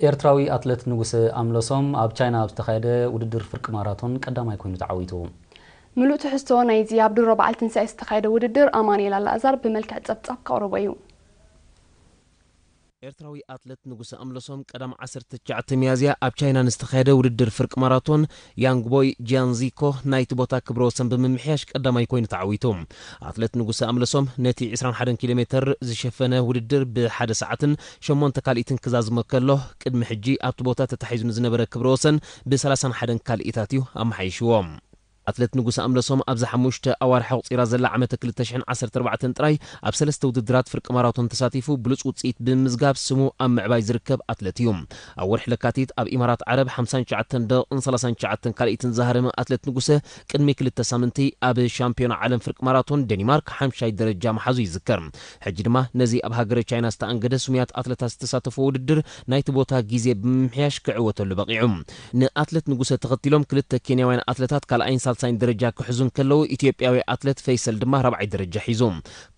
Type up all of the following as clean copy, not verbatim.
ኤርትራዊ አትሌት ንጉስ አምለሶም ኣብ ቻይና ዝተኻየደ ውድድር ፍርቂ ማራቶን ቀዳማይ ኮይኑ ተዓዊቱ ሙሉእ ትሕዝቶ ናይዚ ኣብ ድሮ በዓል ትንሳኤ ዝተኻየደ ውድድር ኣማኑኤል ኣልኣዛር ብመልክዕ ጸብጻብ ካቅረበ እዩ ኤርትራዊ አትሌት ንጉስ አምለሶም ቀዳም 19 ሚያዝያ ኣብ ቻይና ዝተኻየደ ውድድር ፍርቂ ማራቶን ያንግቦይ ጂያንዚኮ ናይቲ ቦታ ክብረ ወሰን ብምምሕያሽ ቀዳማይ ኮይኑ ተዓዊቱ አትሌት ንጉስ አምለሶም ነቲ 21 ኪሎ ሜትር ዝሸፈነ ውድድር ብ1 ሰዓትን 8 ካልኢትን ክዛዝሞ ከሎ ቅድሚ ሕጂ ኣብቲ ቦታ ተታሒዙ ዝነበረ ክብረ ወሰን ብ31 ካልኢታት እዩ ኣመሓይሽዎም አትሌት ንጉስ አምለሶም ኣብዛ 5 ኣዋርሕ ቁፂራ ዘላ ዓመት 2014 ጥራይ ኣብ 3 ውድድራት ፍርቂ ማራቶን ተሳቲፉ ብሉጽ ውጽኢት ብምዝጋብ ስሙ ኣብ ምዕባይ ዝርከብ አትሌት እዩ ኣብ ወርሒ ለካቲት ኣብ ኢማራት ዓረብ 59.39 ካልኢትን ዝሃረመ አትሌት ንጉስ ቅድሚ 2 ሳምንቲ ኣብ ሻምፒዮና ዓለም ፍርቂ ማራቶን ዴንማርክ 5ይ ደረጃ መሓዙ ይዝከር ሕጂ ድማ ነዚ ኣብ ሃገረ ቻይና ዝተኣንገደ ስሙያት አትሌታት ዝተሳተፉ ውድድር ናይቲ ቦታ ግዜ ብምምሕያሽ ክዕወተሉ በቂዑ ንአትሌት ንጉስ ተኸቲሎም ክልተ ኬንያውያን አትሌታት ካልኣይን ሳልሳይን ደረጃ ክሕዙን ከለው ኢትዮጵያዊ አትሌት ፈይሰል ድማ 4ይ ደረጃ ሒዙ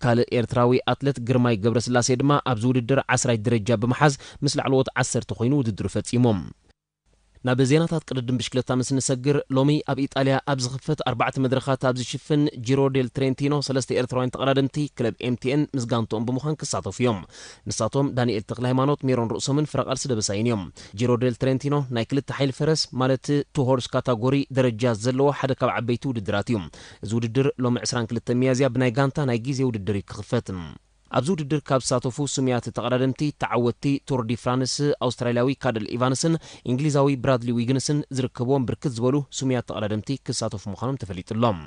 ካልእ ኤርትራዊ አትሌት ግርማይ ገብረስላሴ ድማ ኣብ ውድድር 10ይ ደረጃ ብምሓዝ ምስ ላዕለዎት 10 ኮይኑ ውድድር ፈጺሞም ናብ ዜናታት ቅድድም ብሽክለታ ምስ ንሰግር ሎሚ ኣብ ኢጣልያ ኣብ ዝኽፈት 4 መድረኻት ኣብ ዝሽፍን ጂሮ ዴል ትሬንቲኖ 3 ኤርትራውያን ተቐዳደምቲ ክለብ ኤምቲኤን ምስጋንቶም ብምዃን ክሳተፉ እዮም ንሳቶም ዳንኤል ተክለሃይማኖት ሜሮን ርእሶምን ፍረቃልሲ ደበሳይን እዮም ጂሮ ዴል ትሬንቲኖ ናይ ክልተ ሓይል ፈረስ ማለት ቱ ሆርስ ካታጎሪ ደረጃ ዘለዎ ሓደ ካብ ዓበይቲ ውድድራት እዩ እዚ ውድድር ሎሚ 22 ሚያዝያ ብናይ ጋንታ ናይ ግዜ ውድድር ክኽፈት ኣብዚ ውድድር ካብ ዝሳተፉ ስሙያት ተቐዳደምቲ ተዓወቲ ቱር ዲ ፍራንስ ኣውስትራልያዊ ካደል ኢቫንስን እንግሊዛዊ ብራድሊ ዊግንስን ዝርከብዎም ብርክት ዝበሉ ስሙያት ተቐዳደምቲ ክሳተፉ ምዃኖም ተፈሊጡሎም